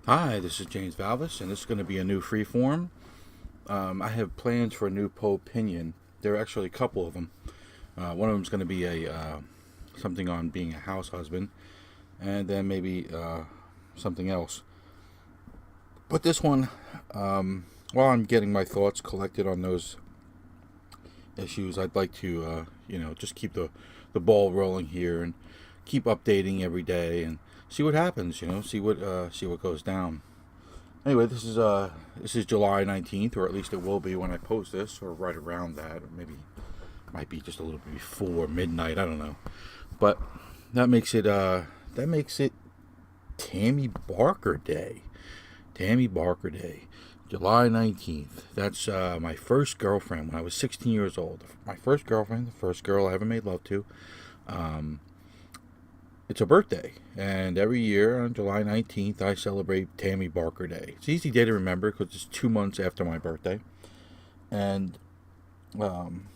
Hi, this is James Valvis, and this is going to be a new freeform. I have plans for a new opinion. There are actually a couple of them. One of them is going to be a something on being a house husband, and then maybe something else. But this one, while I'm getting my thoughts collected on those issues, I'd like to, just keep the ball rolling here and keep updating every day and see what happens. See what goes down. Anyway, this is July 19th, or at least it will be when I post this, or right around that, or maybe might be just a little bit before midnight. I don't know, but that makes it Tammy Barker Day. Tammy Barker Day, July 19th. That's my first girlfriend when I was 16 years old. My first girlfriend, the first girl I ever made love to. Um, it's a birthday, and every year on July 19th, I celebrate Tammy Barker Day. It's an easy day to remember because it's 2 months after my birthday. And um,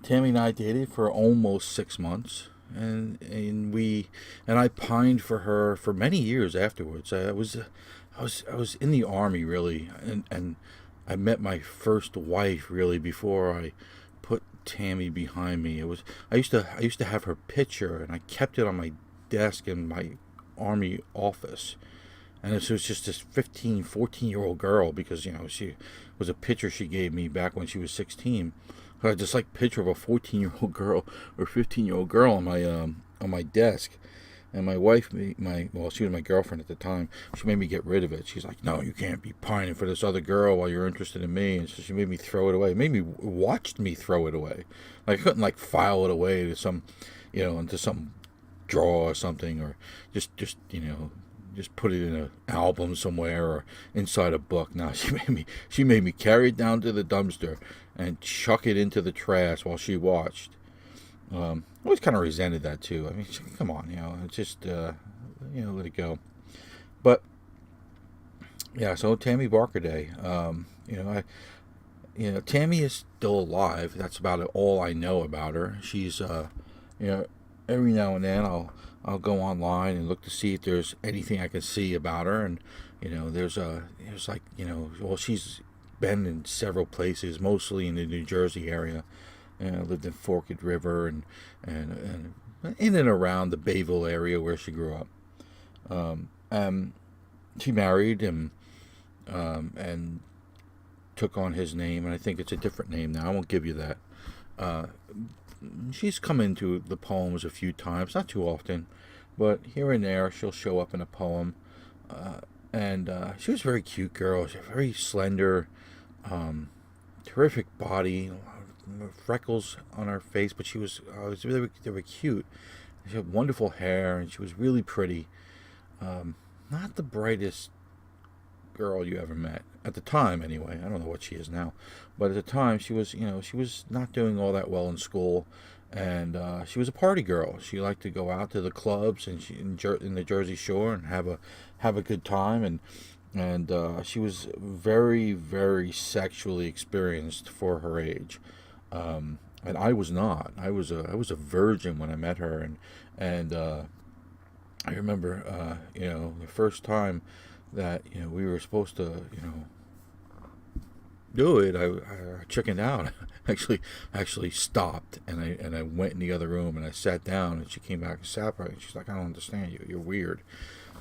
Tammy and I dated for almost 6 months. And I pined for her for many years afterwards. I was in the army really, and I met my first wife really before I put Tammy behind me. I used to have her picture, and I kept it on my desk in my army office. And it was just this 15, 14-year-old girl, because she was a picture she gave me back when she was 16. I had this like picture of a 14-year-old girl or 15-year-old girl on my desk. And my wife, she was my girlfriend at the time. She made me get rid of it. She's like, "No, you can't be pining for this other girl while you're interested in me." And so she made me throw it away. Watched me throw it away. Like, I couldn't like file it away to into some drawer or something, or just put it in an album somewhere or inside a book. No, she made me carry it down to the dumpster and chuck it into the trash while she watched. I always kind of resented that too. I mean, come on, it's just, let it go. But yeah, so Tammy Barker Day. Tammy is still alive. That's about all I know about her. She's, every now and then I'll go online and look to see if there's anything I can see about her. And she's been in several places, mostly in the New Jersey area. Lived in Forked River and in and around the Bayville area where she grew up. She married him and took on his name, and I think it's a different name now. I won't give you that. Uh, she's come into the poems a few times, not too often, but here and there she'll show up in a poem. And she was a very cute girl. She was very slender, terrific body, freckles on her face, but she was really, they were cute. She had wonderful hair, and she was really pretty. Not the brightest girl you ever met at the time, anyway. I don't know what she is now, but at the time she was not doing all that well in school, and she was a party girl. She liked to go out to the clubs and in the Jersey Shore and have a good time, and she was very, very sexually experienced for her age. And I was not. I was a virgin when I met her, and I remember the first time that we were supposed to do it. I chickened out. actually stopped, and I went in the other room and I sat down, and she came back and sat by me, and she's like, "I don't understand you. You're weird."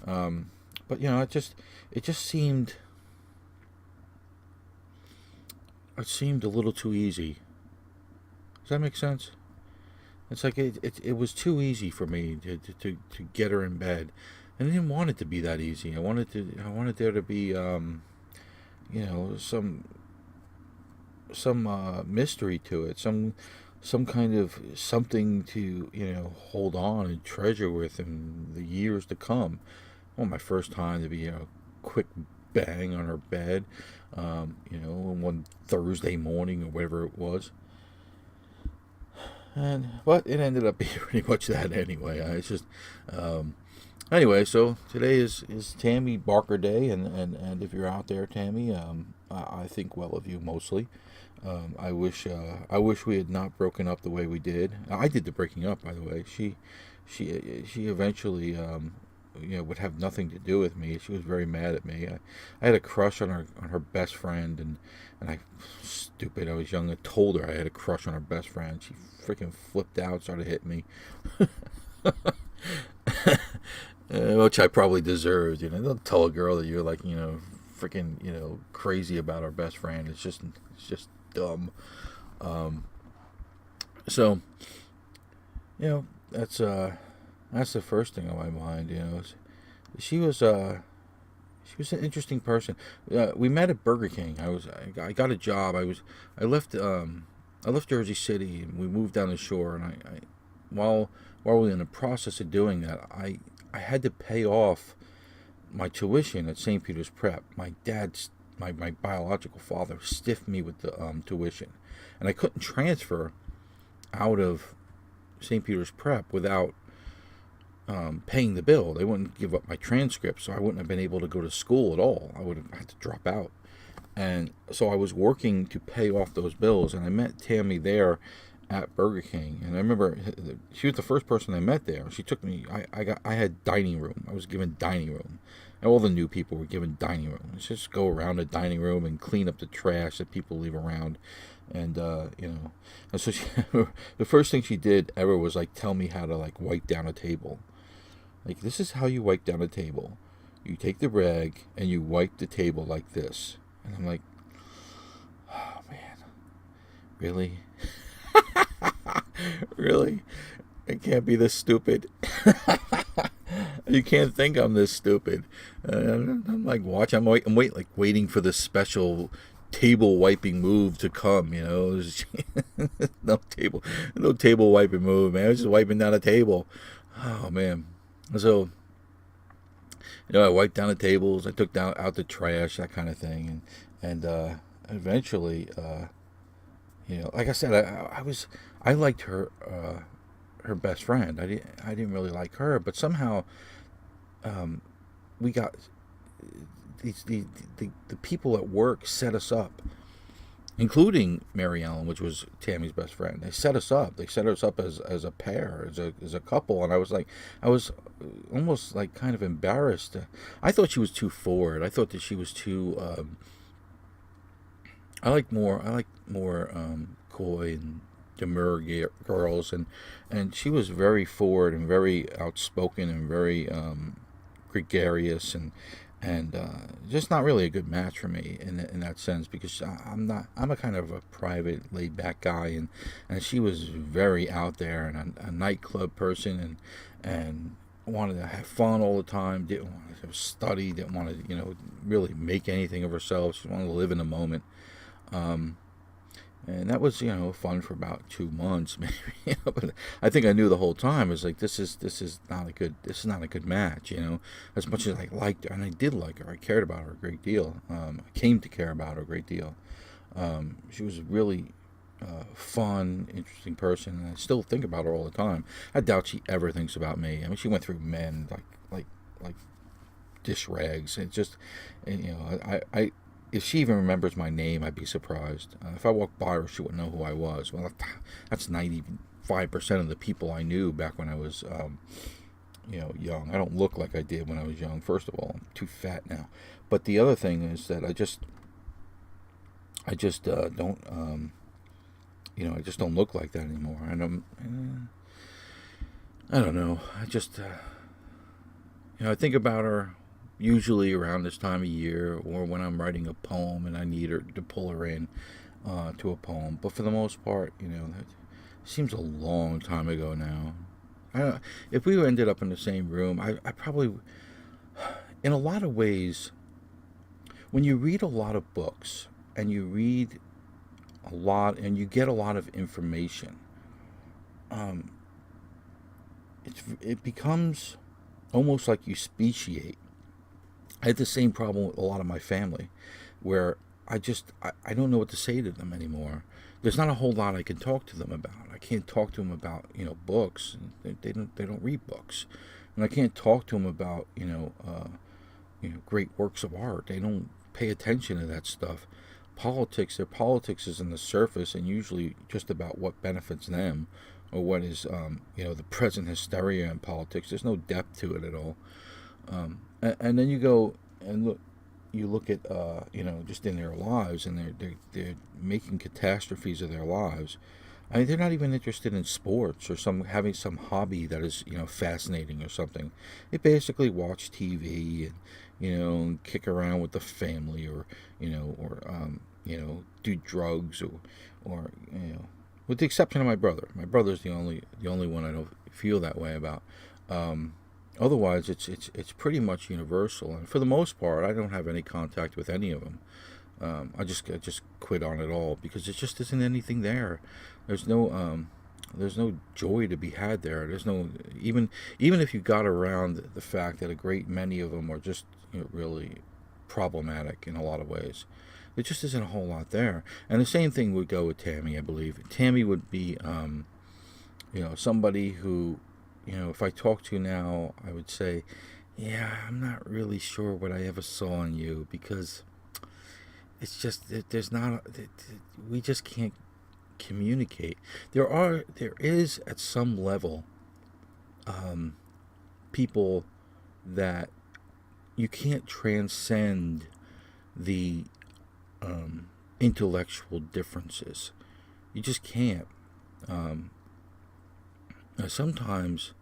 But it just seemed a little too easy. Does that make sense? It's like it was too easy for me to get her in bed, and I didn't want it to be that easy. I wanted there to be some mystery to it, some kind of something to hold on and treasure with in the years to come. Well, my first time to be quick bang on her bed, one Thursday morning or whatever it was. But it ended up being pretty much that anyway. It's just anyway. So today is Tammy Barker Day, and if you're out there, Tammy, I think well of you mostly. I wish we had not broken up the way we did. I did the breaking up, by the way. She eventually would have nothing to do with me. She was very mad at me. I had a crush on her best friend, and I, stupid, I was young. I told her I had a crush on her best friend. She freaking flipped out, started hitting me, which I probably deserved. Don't tell a girl that you're like, freaking, crazy about her best friend. It's just dumb. So, that's the first thing on my mind. She was an interesting person. We met at Burger King. I got a job. I left Jersey City and we moved down the shore. And while we were in the process of doing that, I had to pay off my tuition at St. Peter's Prep. My biological father stiffed me with the tuition, and I couldn't transfer out of St. Peter's Prep without paying the bill. They wouldn't give up my transcript, so I wouldn't have been able to go to school at all. I would have had to drop out. And so I was working to pay off those bills, and I met Tammy there at Burger King. And I remember she was the first person I met there. She took me. I had dining room. I was given dining room, and all the new people were given dining room. Let's just go around the dining room and clean up the trash that people leave around. And and so the first thing she did ever was like tell me how to like wipe down a table. Like, this is how you wipe down a table. You take the rag and you wipe the table like this. And I'm like, oh man, really? Really? I can't be this stupid. You can't think I'm this stupid. I'm like, I'm waiting for the special table wiping move to come. No table wiping move, man. I was just wiping down a table. Oh man. So, I wiped down the tables. I took out the trash, that kind of thing, and eventually, like I said, I liked her best friend. I didn't really like her, but somehow, we got the people at work set us up, including Mary Ellen, which was Tammy's best friend. They set us up. They set us up as a pair, as a couple. And I was almost like kind of embarrassed. I thought she was too forward. I thought that she was too. I like more coy and demure girls, and she was very forward and very outspoken and very gregarious and just not really a good match for me in that sense, because I'm a kind of a private, laid back guy, and she was very out there and a nightclub person and wanted to have fun all the time, didn't want to study, didn't want to really make anything of herself. She wanted to live in the moment. And that was, fun for about 2 months, maybe. But I think I knew the whole time. It was like, this is not a good match, As much as I liked her, and I did like her, I cared about her a great deal. I came to care about her a great deal. She was a really fun, interesting person, and I still think about her all the time. I doubt she ever thinks about me. I mean, she went through men like dish rags. And just, I if she even remembers my name, I'd be surprised. If I walked by her, she wouldn't know who I was. Well, that's 95% of the people I knew back when I was, young. I don't look like I did when I was young. First of all, I'm too fat now. But the other thing is that I just don't, I just don't look like that anymore. And I don't know. I think about her usually around this time of year, or when I'm writing a poem and I need her to pull her in to a poem. But for the most part, that seems a long time ago now. If we ended up in the same room, I probably, in a lot of ways, when you read a lot of books and you read a lot and you get a lot of information, it becomes almost like you speciate. I had the same problem with a lot of my family, where I don't know what to say to them anymore. There's not a whole lot I can talk to them about. I can't talk to them about books. They don't read books, and I can't talk to them about great works of art. They don't pay attention to that stuff. Their politics is on the surface and usually just about what benefits them, or what is the present hysteria in politics. There's no depth to it at all. And then you go and look at just in their lives, and they're making catastrophes of their lives. I mean, they're not even interested in sports or having some hobby that is fascinating or something. They basically watch TV and kick around with the family, or do drugs, or with the exception of my brother. My brother's the only one I don't feel that way about. Um, Otherwise, it's pretty much universal, and for the most part, I don't have any contact with any of them. I just quit on it all because it just isn't anything there. There's no joy to be had there. There's no even if you got around the fact that a great many of them are just really problematic in a lot of ways. There just isn't a whole lot there. And the same thing would go with Tammy, I believe. Tammy would be somebody who, if I talk to now, I would say, yeah, I'm not really sure what I ever saw in you, because it's just there's not we just can't communicate. There is at some level people that you can't transcend the intellectual differences. You just can't. Sometimes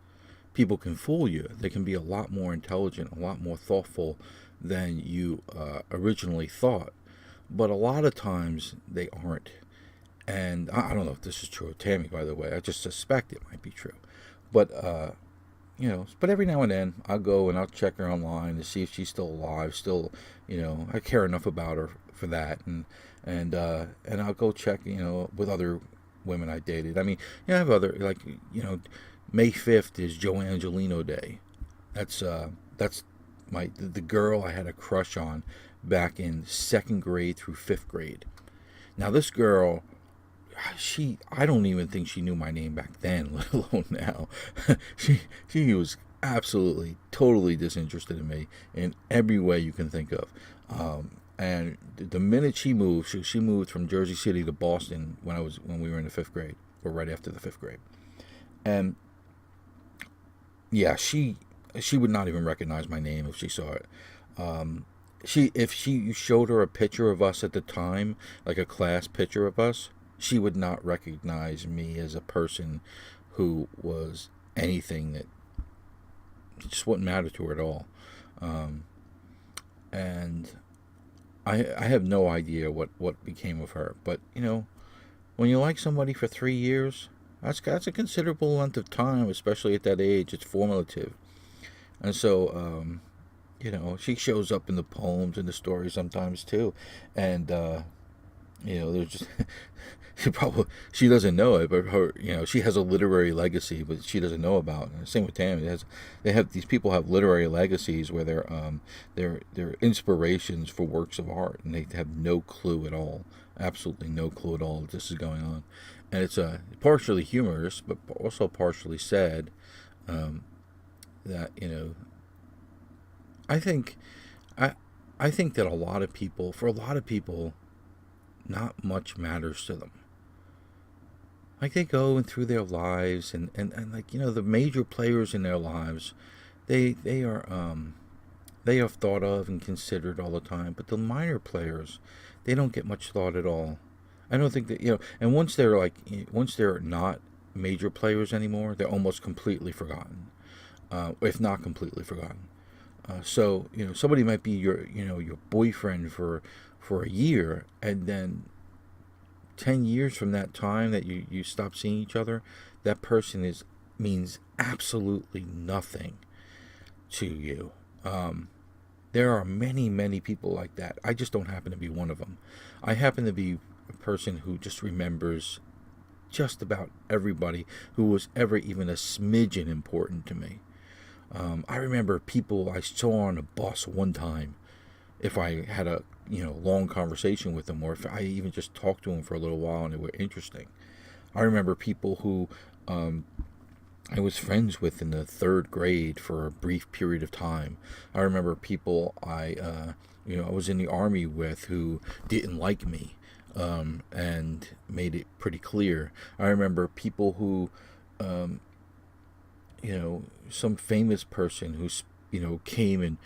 people can fool you. They can be a lot more intelligent, a lot more thoughtful than you originally thought. But a lot of times they aren't. And I don't know if this is true of Tammy, by the way. I just suspect it might be true. But but every now and then I'll go and I'll check her online to see if she's still alive. Still, I care enough about her for that, and I'll go check, with other women I dated. I mean, I have other, like, May 5th is Joe Angelino Day. That's the girl I had a crush on back in 2nd grade through 5th grade. Now this girl, I don't even think she knew my name back then, let alone now. She was absolutely, totally disinterested in me in every way you can think of. And the minute she moved from Jersey City to Boston when we were in the 5th grade, or right after the 5th grade. And yeah, she would not even recognize my name if she saw it. If you showed her a picture of us at the time, like a class picture of us, she would not recognize me as a person who was anything that just wouldn't matter to her at all. And I have no idea what became of her. But, when you like somebody for 3 years, that's a considerable length of time, especially at that age. It's formative. And so, she shows up in the poems and the stories sometimes too. And, there's just, she doesn't know it, but her, she has a literary legacy, but she doesn't know about it. Same with Tammy. These people have literary legacies where they're inspirations for works of art, and they have no clue at all, absolutely no clue at all that this is going on. And it's partially humorous, but also partially sad. That I think that for a lot of people, not much matters to them. Like, they go through their lives, and like, the major players in their lives, they are thought of and considered all the time. But the minor players, they don't get much thought at all. I don't think that, and once they're not major players anymore, they're almost completely forgotten, if not completely forgotten. So somebody might be your boyfriend for a year, and then 10 years from that time that you stop seeing each other, that person means absolutely nothing to you. There are many, many people like that. I just don't happen to be one of them. I happen to be a person who just remembers just about everybody who was ever even a smidgen important to me. I remember people I saw on a bus one time. If I had a long conversation with them, or if I even just talked to them for a little while and they were interesting. I remember people who I was friends with in the 3rd grade for a brief period of time. I remember people I was in the Army with who didn't like me, and made it pretty clear. I remember people who some famous person who came and,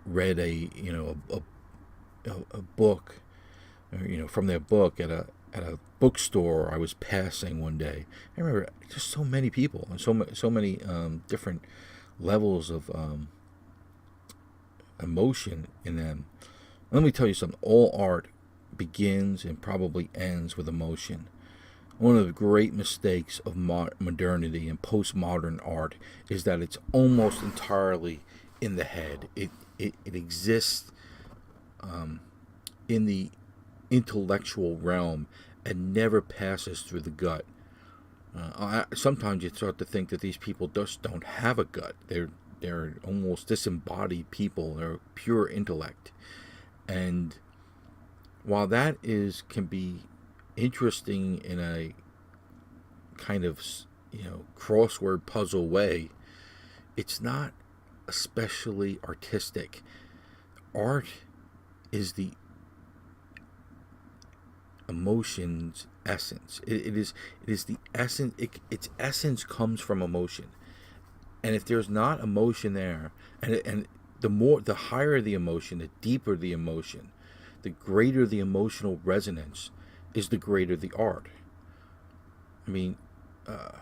read a book, or, from their book at a bookstore I was passing one day. I remember just so many people and so many different levels of emotion in them. Let me tell you something. All art begins and probably ends with emotion. One of the great mistakes of modernity and postmodern art is that it's almost entirely in the head. It exists in the intellectual realm and never passes through the gut. Sometimes you start to think that these people just don't have a gut. They're almost disembodied people. They're pure intellect. And while that can be interesting in a kind of crossword puzzle way, it's not especially artistic. Art is the emotion's essence. It is the essence. Its essence comes from emotion, and if there's not emotion there, and the higher the emotion, the deeper the emotion, the greater the emotional resonance is, the greater the art. I mean, a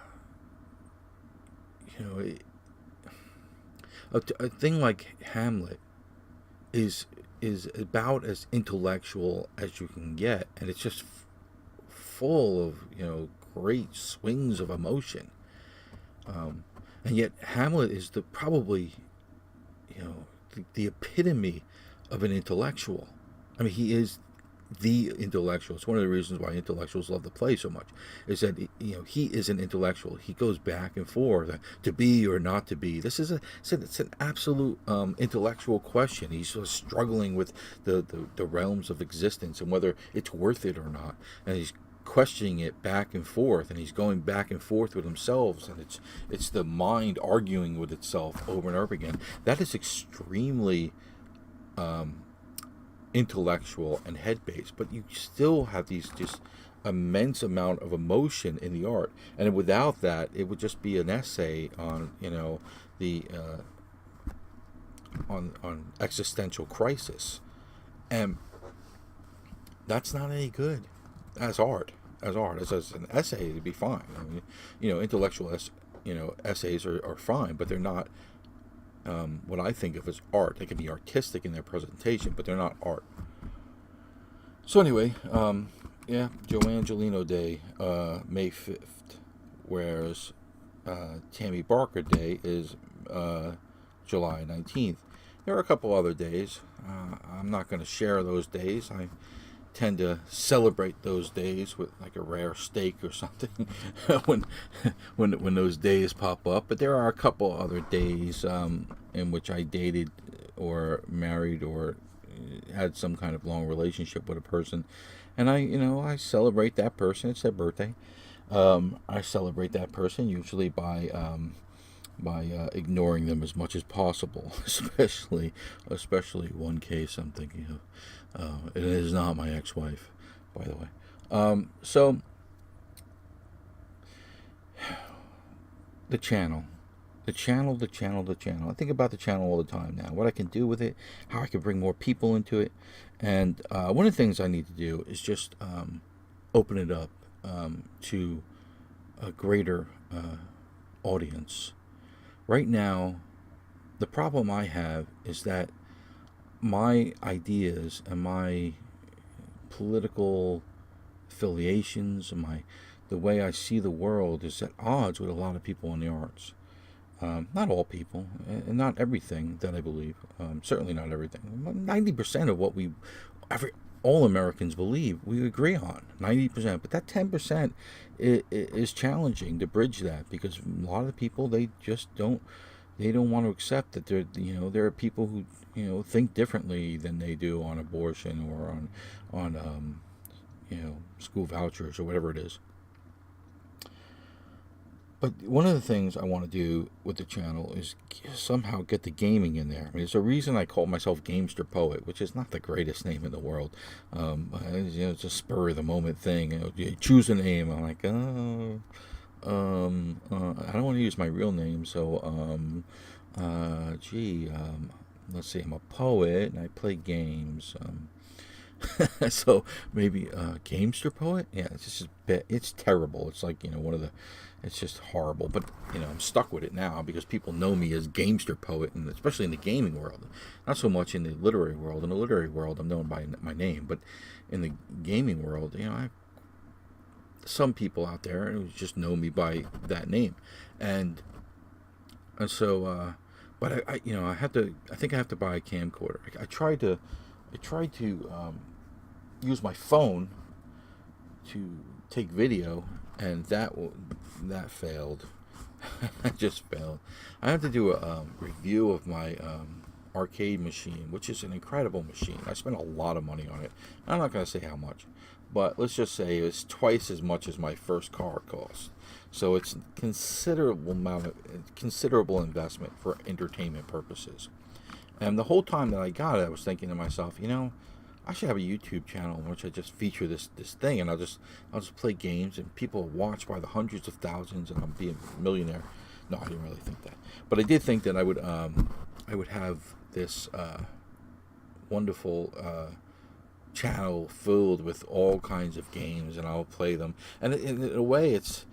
thing like Hamlet is about as intellectual as you can get, and it's just full of great swings of emotion. And yet Hamlet is probably the epitome of an intellectual. I mean, he is the intellectual. It's one of the reasons why intellectuals love to play so much, is that he is an intellectual. He goes back and forth to be or not to be. It's an absolute intellectual question. He's sort of struggling with the realms of existence and whether it's worth it or not, and he's questioning it back and forth, and he's going back and forth with himself, and it's the mind arguing with itself over and over again. That is extremely intellectual and head-based, but you still have these just immense amount of emotion in the art, and without that it would just be an essay on the on existential crisis, and that's not any good as art. As an essay, it'd be fine. I mean, intellectual essays are fine, but they're not what I think of as art. They can be artistic in their presentation, but they're not art. So anyway, Joe Angelino Day, May 5th, whereas Tammy Barker Day is July 19th. There are a couple other days. I'm not going to share those days. I tend to celebrate those days with like a rare steak or something when those days pop up. But there are a couple other days in which I dated or married or had some kind of long relationship with a person, and I celebrate that person. It's their birthday. I celebrate that person usually by ignoring them as much as possible, especially one case I'm thinking of. It is not my ex-wife, by the way. So the channel. I think about the channel all the time now. What I can do with it, how I can bring more people into it, and one of the things I need to do is just open it up to a greater audience. Right now, the problem I have is that my ideas and my political affiliations and the way I see the world is at odds with a lot of people in the arts. Not all people, and not everything that I believe. Certainly not everything. 90% of what all Americans believe, we agree on. 90%, but that 10% is challenging to bridge that, because a lot of people, they just don't. They don't want to accept that there are people who think differently than they do on abortion or on school vouchers or whatever it is. But one of the things I want to do with the channel is somehow get the gaming in there. I mean, there's a reason I call myself Gamester Poet, which is not the greatest name in the world. It's a spur of the moment thing. You choose a name. I'm like, I don't want to use my real name, so Gee, let's see. I'm a poet and I play games. So maybe gamester poet. Yeah, it's just a bit. It's terrible. It's like one of the. It's just horrible. But I'm stuck with it now because people know me as gamester poet, and especially in the gaming world. Not so much in the literary world. In the literary world, I'm known by my name, but in the gaming world, I have some people out there who just know me by that name, and so. But I have to. I think I have to buy a camcorder. I tried to. I tried to use my phone to take video, and that failed. I just failed. I have to do a review of my arcade machine, which is an incredible machine. I spent a lot of money on it. I'm not going to say how much, but let's just say it's twice as much as my first car cost. So it's considerable investment for entertainment purposes. And the whole time that I got it, I was thinking to myself, I should have a YouTube channel in which I just feature this thing, and I'll just play games, and people will watch by the hundreds of thousands, and I'll be a millionaire. No, I didn't really think that, but I did think that I would have this wonderful channel filled with all kinds of games, and I'll play them. And in a way, it's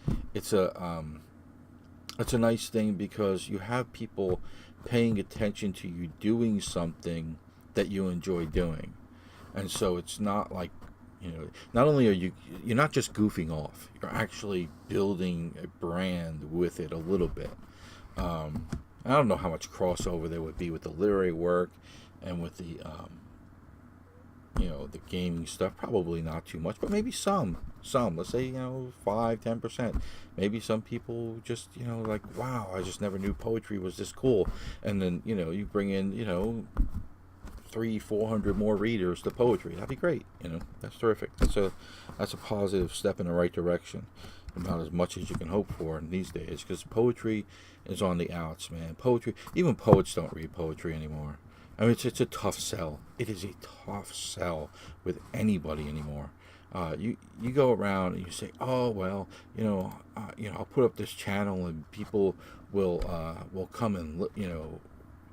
a nice thing because you have people paying attention to you doing something that you enjoy doing. And so it's not like, not only you're not just goofing off, you're actually building a brand with it a little bit. I don't know how much crossover there would be with the literary work and with the, the gaming stuff. Probably not too much, but maybe some. Let's say, 5-10%. Maybe some people just, like, wow, I just never knew poetry was this cool. And then, you bring in, 300-400 more readers to poetry. That'd be great. That's terrific. That's a positive step in the right direction. About as much as you can hope for in these days, because poetry is on the outs, man. Poetry, even poets don't read poetry anymore. I mean, it's a tough sell. It is a tough sell with anybody anymore. You go around and you say, oh well, I'll put up this channel and people will come and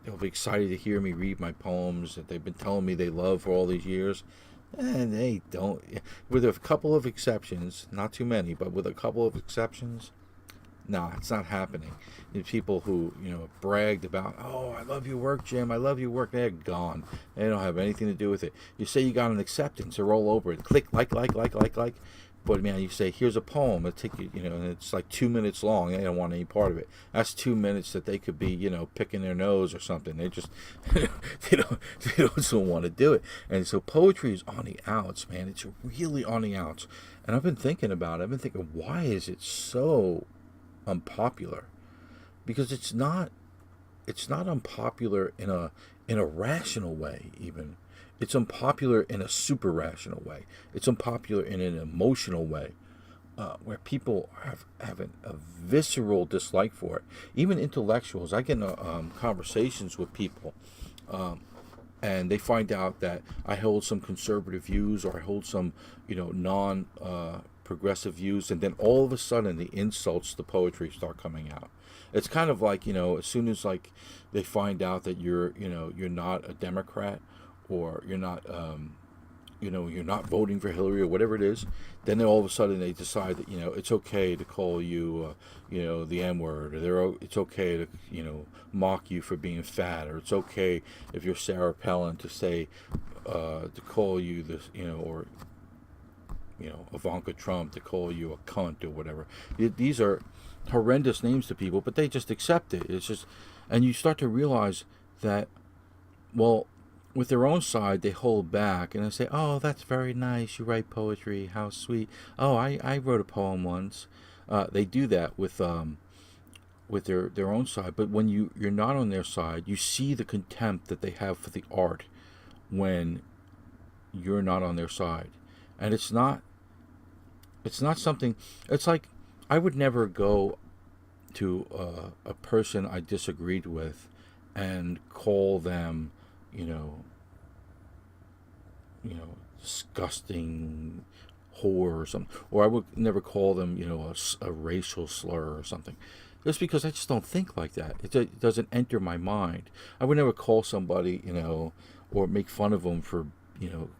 they'll be excited to hear me read my poems that they've been telling me they love for all these years. And they don't. With a couple of exceptions, not too many, but with a couple of exceptions, nah, it's not happening. The people who, bragged about, oh, I love your work, Jim, I love your work, they're gone. They don't have anything to do with it. You say you got an acceptance, they roll over it, click, like. But man, you say, here's a poem, it'll take you, and it's like 2 minutes long, they don't want any part of it. That's 2 minutes that they could be, picking their nose or something. They just, they don't want to do it. And so poetry is on the outs, man. It's really on the outs. And I've been thinking about it. I've been thinking, why is it so unpopular? Because it's not unpopular in a rational way. Even it's unpopular in a super rational way. It's unpopular in an emotional way, where people have a visceral dislike for it. Even intellectuals, I get in conversations with people, and they find out that I hold some conservative views or I hold some non progressive views, and then all of a sudden the insults to poetry start coming out. It's kind of like, as soon as like they find out that you're not a Democrat, or you're not you're not voting for Hillary or whatever it is, then all of a sudden they decide that it's okay to call you the N-word, or it's okay to mock you for being fat, or it's okay if you're Sarah Palin to say to call you this or Ivanka Trump to call you a cunt or whatever. These are horrendous names to people, but they just accept it. It's just, and you start to realize that, well, with their own side, they hold back and they say, oh, that's very nice. You write poetry. How sweet. Oh, I wrote a poem once. They do that with their own side. But when you're not on their side, you see the contempt that they have for the art when you're not on their side. And it's not something, it's like, I would never go to a person I disagreed with and call them, disgusting whore or something, or I would never call them, a racial slur or something. Just because I just don't think like that. It doesn't enter my mind. I would never call somebody, or make fun of them for,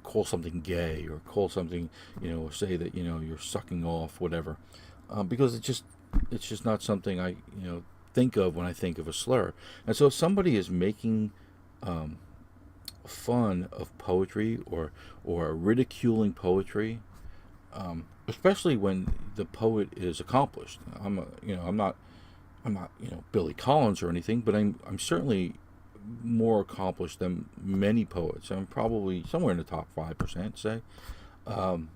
call something gay, or call something, or say that, you're sucking off, whatever. Because it's just not something I, think of when I think of a slur. And so if somebody is making fun of poetry, or ridiculing poetry, especially when the poet is accomplished. I'm not Billy Collins or anything, but I'm certainly more accomplished than many poets. I'm probably somewhere in the top 5%, say. I've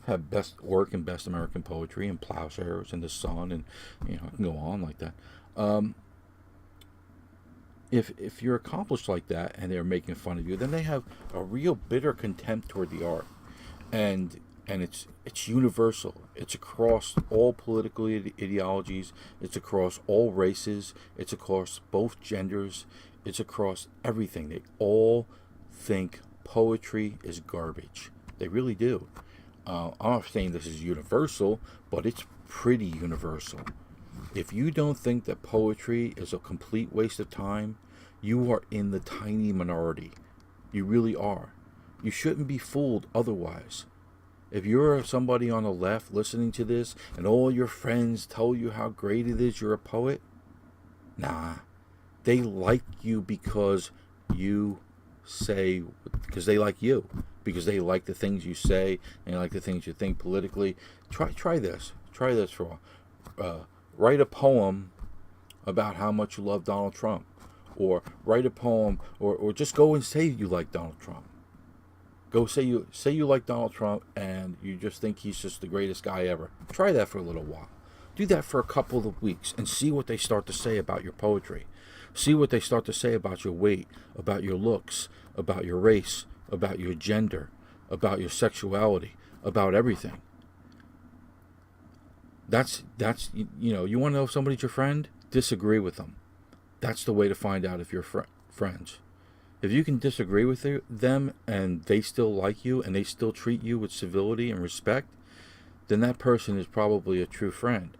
had best work in best American poetry and Plowshares and The Sun, and I can go on like that. If you're accomplished like that and they're making fun of you, then they have a real bitter contempt toward the art, and it's universal. It's across all political ideologies. It's across all races. It's across both genders. It's across everything. They all think poetry is garbage. They really do. I'm not saying this is universal, but it's pretty universal. If you don't think that poetry is a complete waste of time, you are in the tiny minority. You really are. You shouldn't be fooled otherwise. If you're somebody on the left listening to this and all your friends tell you how great it is you're a poet, nah. They like you because they like you. Because they like the things you say and they like the things you think politically. Try this. Try this for a while. Write a poem about how much you love Donald Trump. Or write a poem, or just go and say you like Donald Trump. Go say you like Donald Trump and you just think he's just the greatest guy ever. Try that for a little while. Do that for a couple of weeks and see what they start to say about your poetry. See what they start to say about your weight, about your looks, about your race, about your gender, about your sexuality, about everything. That's you want to know if somebody's your friend? Disagree with them. That's the way to find out if you're friends. If you can disagree with them and they still like you and they still treat you with civility and respect, then that person is probably a true friend.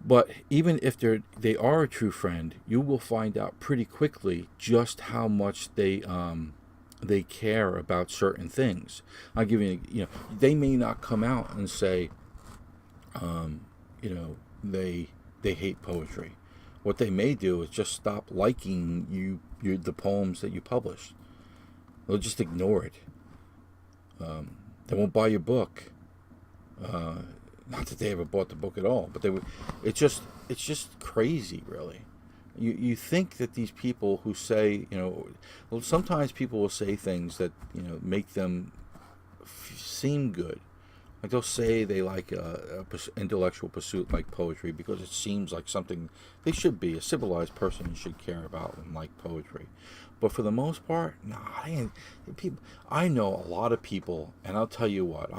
But even if they are a true friend, you will find out pretty quickly just how much they care about certain things. I'll give you, they may not come out and say, they hate poetry. What they may do is just stop liking the poems that you publish. They'll just ignore it. They won't buy your book. Not that they ever bought the book at all, but they would. It's just crazy, really. You think that these people who say, well, sometimes people will say things that make them seem good. Like they'll say they like a intellectual pursuit like poetry because it seems like something they should be. A civilized person should care about and like poetry. But for the most part, I know a lot of people, and I'll tell you what,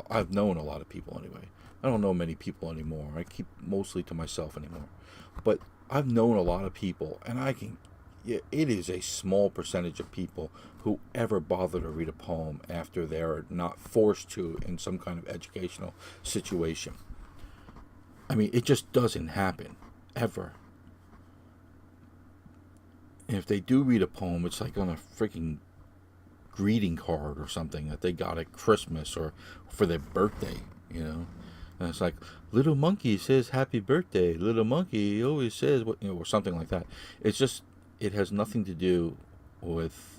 I've known a lot of people anyway. I don't know many people anymore. I keep mostly to myself anymore. But I've known a lot of people, and it is a small percentage of people who ever bother to read a poem after they're not forced to in some kind of educational situation. I mean, it just doesn't happen, ever. And if they do read a poem, it's like on a freaking greeting card or something that they got at Christmas or for their birthday, And it's like, little monkey says happy birthday. Little monkey always says what, or something like that. It's just, it has nothing to do with,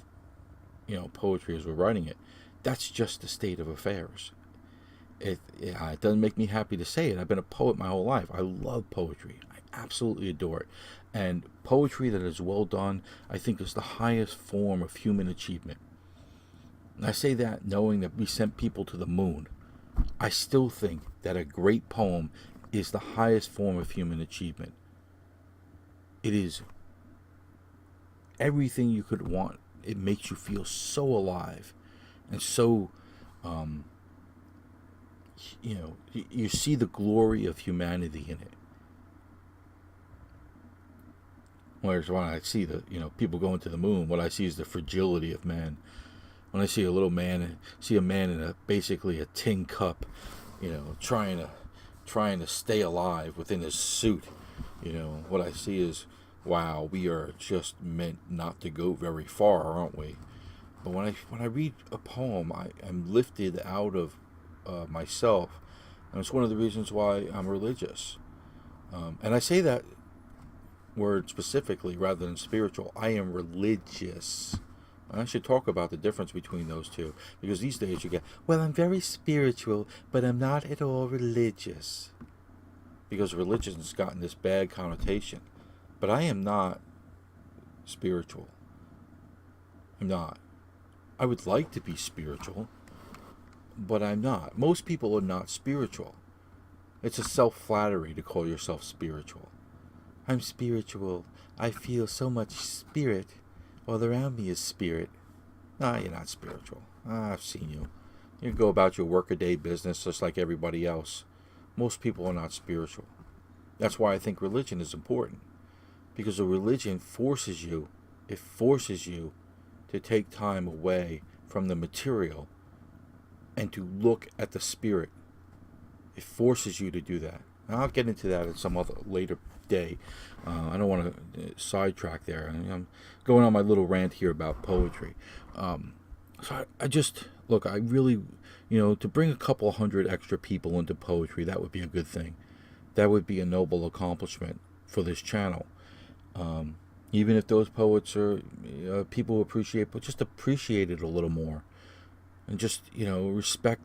poetry as we're writing it. That's just the state of affairs. It doesn't make me happy to say it. I've been a poet my whole life. I love poetry. I absolutely adore it. And poetry that is well done, I think, is the highest form of human achievement. And I say that knowing that we sent people to the moon. I still think that a great poem is the highest form of human achievement. It is everything you could want. It makes you feel so alive and so, you see the glory of humanity in it. Whereas when I see people going to the moon, what I see is the fragility of man. When I see a man in basically a tin cup, trying to trying to stay alive within his suit. What I see is, wow, we are just meant not to go very far, aren't we? But when I read a poem, I'm lifted out of myself, and it's one of the reasons why I'm religious. And I say that word specifically rather than spiritual. I am religious. I should talk about the difference between those two, because these days you get, well, I'm very spiritual, but I'm not at all religious, because religion's gotten this bad connotation. But I am not spiritual. I'm not. I would like to be spiritual, but I'm not. Most people are not spiritual. It's a self-flattery to call yourself spiritual. I'm spiritual. I feel so much spirit. All around me is spirit. Nah, you're not spiritual. I've seen you. You go about your workaday business just like everybody else. Most people are not spiritual. That's why I think religion is important. Because a religion forces you to take time away from the material and to look at the spirit. It forces you to do that. And I'll get into that at some other later day. I don't want to sidetrack there. I'm going on my little rant here about poetry. So I just, look, I really, to bring a couple hundred extra people into poetry, that would be a good thing. That would be a noble accomplishment for this channel. Even if those poets are people who appreciate, but just appreciate it a little more, and just respect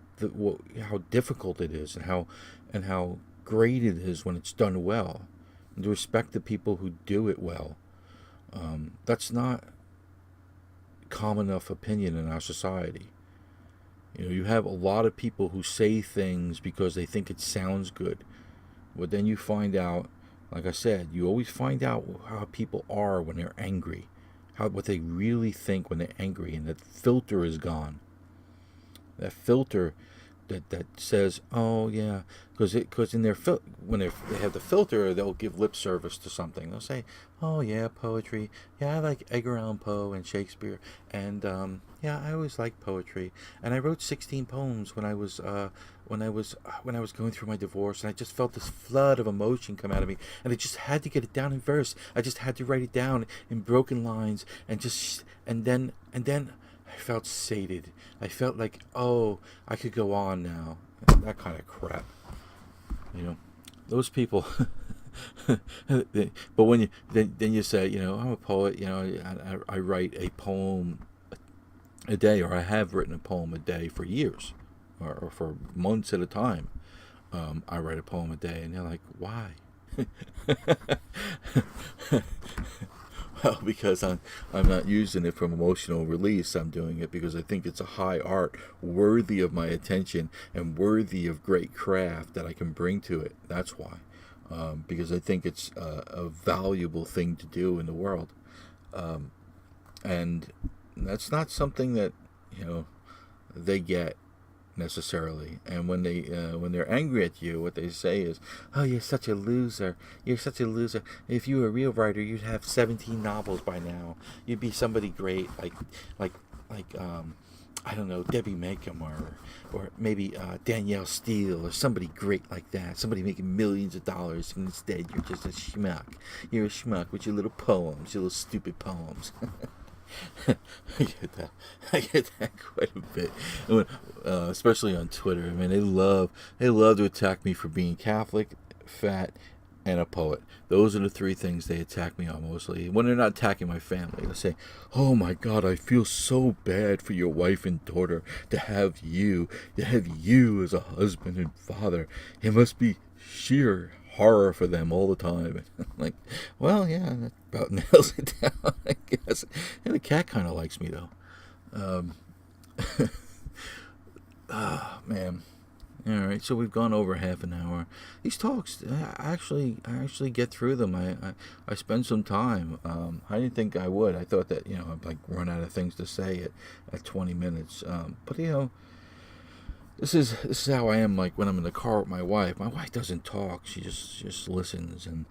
how difficult it is, and how great it is when it's done well, and to respect the people who do it well. That's not common enough opinion in our society. You have a lot of people who say things because they think it sounds good, but then you find out, like I said, you always find out how people are when they're angry, what they really think when they're angry, and that filter is gone. That filter that says, oh yeah, because in their when they have the filter, they'll give lip service to something. They'll say, oh yeah, poetry. Yeah, I like Edgar Allan Poe and Shakespeare, and yeah, I always liked poetry. And I wrote 16 poems when I was going through my divorce, and I just felt this flood of emotion come out of me, and I just had to get it down in verse. I just had to write it down in broken lines, and then I felt sated. I felt like, oh, I could go on now. That kind of crap. Those people. But when you then you say, I'm a poet. I write a poem a day, or I have written a poem a day for years, or for months at a time. I write a poem a day, and they're like, why? Well, because I'm not using it from emotional release. I'm doing it because I think it's a high art, worthy of my attention and worthy of great craft that I can bring to it. That's why. Because I think it's a valuable thing to do in the world. And that's not something that, they get necessarily. And when they're angry at you, what they say is, oh, you're such a loser. You're such a loser. If you were a real writer, you'd have 17 novels by now. You'd be somebody great, like I don't know, Debbie Makeham, or maybe Danielle Steele, or somebody great like that. Somebody making millions of dollars, and instead you're just a schmuck. You're a schmuck with your little poems, your little stupid poems. I get that quite a bit, especially on Twitter. I mean, they love to attack me for being Catholic, fat, and a poet. Those are the three things they attack me on mostly. When they're not attacking my family, they'll say, oh my God, I feel so bad for your wife and daughter to have you as a husband and father. It must be sheer horror for them all the time. And I'm like, well, yeah, that about nails it down, I guess. And the cat kind of likes me, though. Man. All right, so we've gone over half an hour. These talks, I actually get through them. I spend some time. I didn't think I would. I thought that I'd like run out of things to say at 20 minutes. But this is how I am. Like when I'm in the car with my wife. My wife doesn't talk. She just listens, and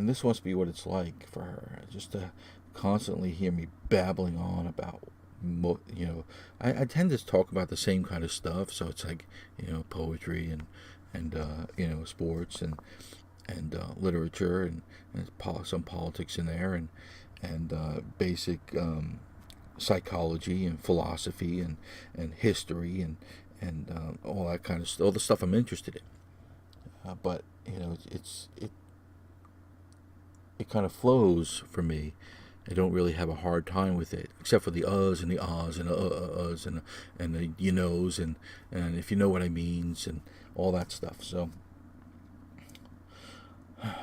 this must be what it's like for her. Just to constantly hear me babbling on about. I tend to talk about the same kind of stuff, so it's like poetry and sports and literature and some politics in there, and basic psychology and philosophy and history and all that kind of stuff, all the stuff I'm interested in. But it kind of flows for me. I don't really have a hard time with it, except for the uhs and the ahs and uhs and the knows and if you know what I means and all that stuff. So I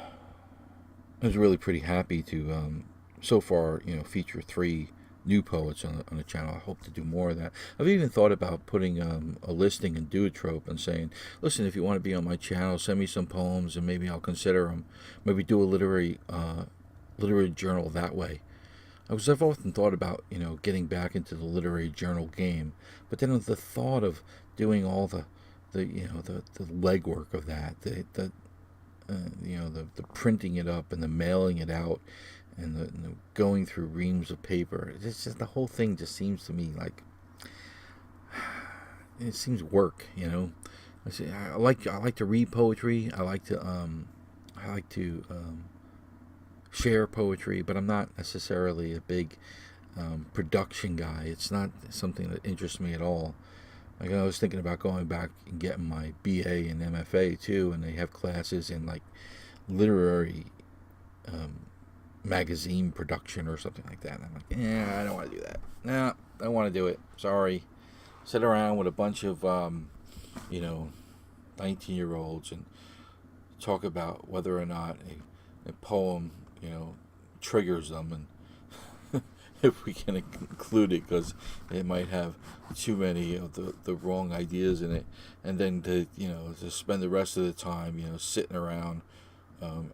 was really pretty happy to so far feature 3 new poets on the channel. I hope to do more of that. I've even thought about putting a listing in Duotrope and saying, listen, if you want to be on my channel, send me some poems and maybe I'll consider them. Maybe do a literary journal that way. I've often thought about getting back into the literary journal game, but then the thought of doing all the legwork of that, the printing it up and the mailing it out, and the going through reams of paper. It's just, the whole thing just seems to me like it seems work. I like to read poetry. I like to share poetry, but I'm not necessarily a big production guy. It's not something that interests me at all. Like, I was thinking about going back and getting my BA and MFA too, and they have classes in like literary magazine production or something like that. And I'm like, I don't want to do that. No, I don't want to do it. Sorry. Sit around with a bunch of 19-year-olds and talk about whether or not a poem triggers them, and if we can include it, because it might have too many of the wrong ideas in it, and then to spend the rest of the time sitting around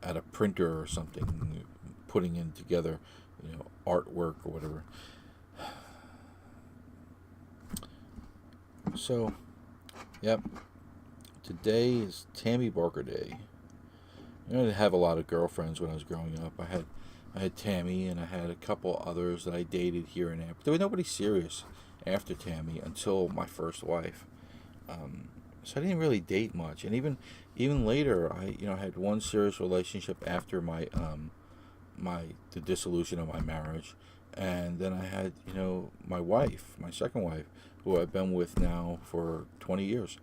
at a printer or something, putting in together artwork or whatever. So, yep, today is Tammy Barker Day. I didn't have a lot of girlfriends when I was growing up. I had Tammy, and I had a couple others that I dated here and there. But there was nobody serious after Tammy until my first wife. So I didn't really date much. And even later, I had one serious relationship after my the dissolution of my marriage, and then I had my wife, my second wife, who I've been with now for 20 years,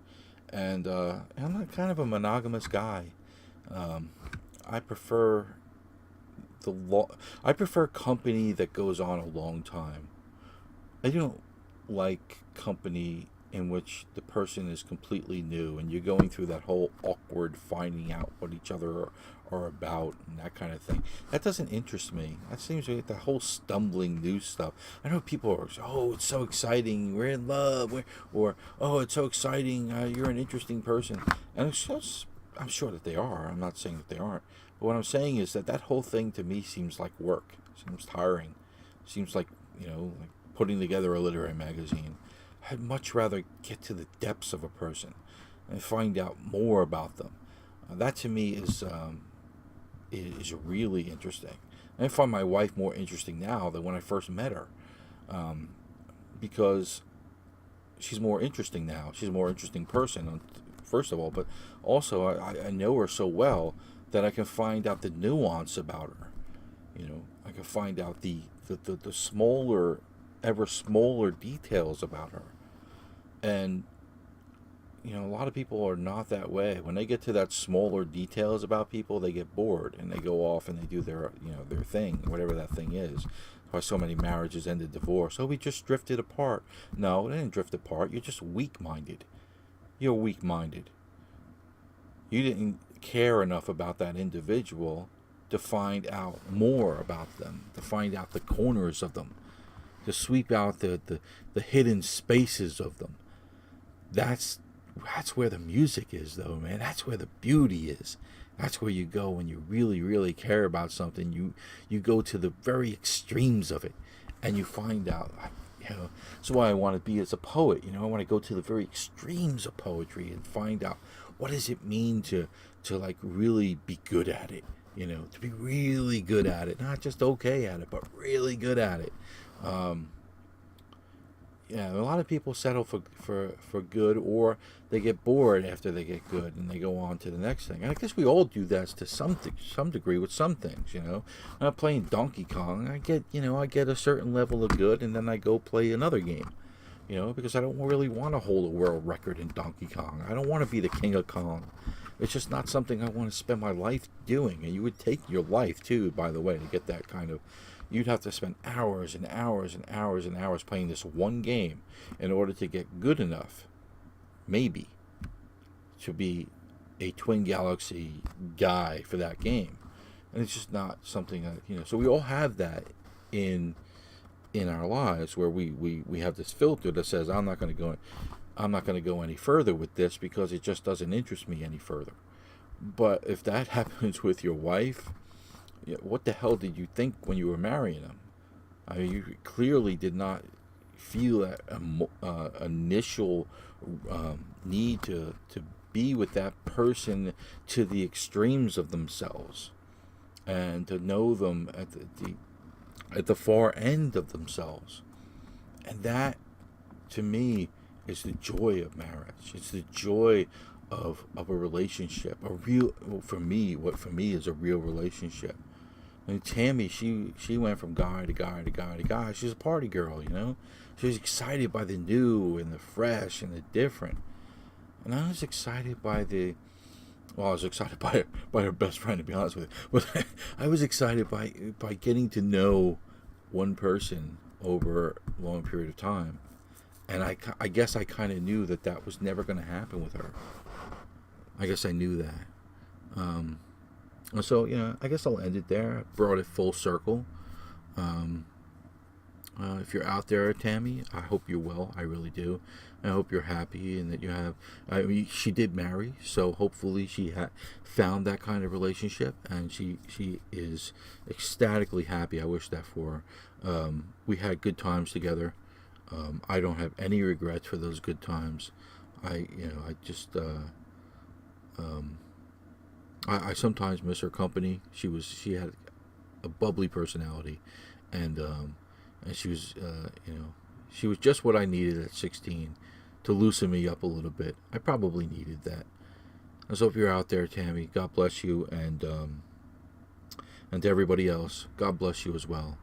and I'm not kind of a monogamous guy. I prefer I prefer company that goes on a long time. I don't like company in which the person is completely new and you're going through that whole awkward finding out what each other are about and that kind of thing. That doesn't interest me. That seems like the whole stumbling new stuff. I know people are, oh, it's so exciting, we're in love, or oh, it's so exciting, you're an interesting person. And it's just, I'm sure that they are. I'm not saying that they aren't. But what I'm saying is that whole thing to me seems like work. Seems tiring. Seems like, like putting together a literary magazine. I'd much rather get to the depths of a person and find out more about them. That to me is really interesting. And I find my wife more interesting now than when I first met her, because she's more interesting now. She's a more interesting person, first of all, but also I know her so well that I can find out the nuance about her. I can find out the smaller, ever smaller details about her. And a lot of people are not that way. When they get to that smaller details about people, they get bored and they go off and they do their their thing, whatever that thing is. Why so many marriages ended divorce? Oh, we just drifted apart. No, they didn't drift apart. You're just weak-minded. You're weak-minded. You didn't care enough about that individual to find out more about them, to find out the corners of them, to sweep out the hidden spaces of them. That's where the music is, though, man. That's where the beauty is. That's where you go when you really, really care about something. You go to the very extremes of it, and you find out. That's why I want to be as a poet. I want to go to the very extremes of poetry and find out what does it mean to like really be good at it. To be really good at it, not just okay at it, but really good at it. yeah, a lot of people settle for good, or they get bored after they get good and they go on to the next thing. And I guess we all do that to some degree with some things, you know. When I'm playing Donkey Kong, I get a certain level of good, and then I go play another game, you know, because I don't really want to hold a world record in Donkey Kong. I don't want to be the king of Kong. It's just not something I want to spend my life doing. And you would take your life too, by the way, to get that kind of. You'd have to spend hours and hours and hours and hours playing this one game in order to get good enough, maybe, to be a Twin Galaxy guy for that game. And it's just not something that, you know. So we all have that in our lives, where we have this filter that says I'm not going to go any further with this because it just doesn't interest me any further. But if that happens with your wife, yeah, what the hell did you think when you were marrying them? I mean, you clearly did not feel that initial need to be with that person to the extremes of themselves, and to know them at the far end of themselves. And that, to me, is the joy of marriage. It's the joy of a relationship. For me, what for me is a real relationship. And Tammy, she went from guy to guy to guy to guy. She's a party girl, you know. She was excited by the new and the fresh and the different. And I was excited by I was excited by her best friend, to be honest with you. But I was excited by getting to know one person over a long period of time. And I guess I kind of knew that was never going to happen with her. I guess I knew that. So, you know, I guess I'll end it there. I brought it full circle. If you're out there, Tammy, I hope you're well. I really do. I hope you're happy and that you have. I mean, she did marry, so hopefully she found that kind of relationship, and she is ecstatically happy. I wish that for her. We had good times together. I don't have any regrets for those good times. I sometimes miss her company. She had a bubbly personality, and she was she was just what I needed at 16 to loosen me up a little bit. I probably needed that. And so if you're out there, Tammy, God bless you, and to everybody else, God bless you as well.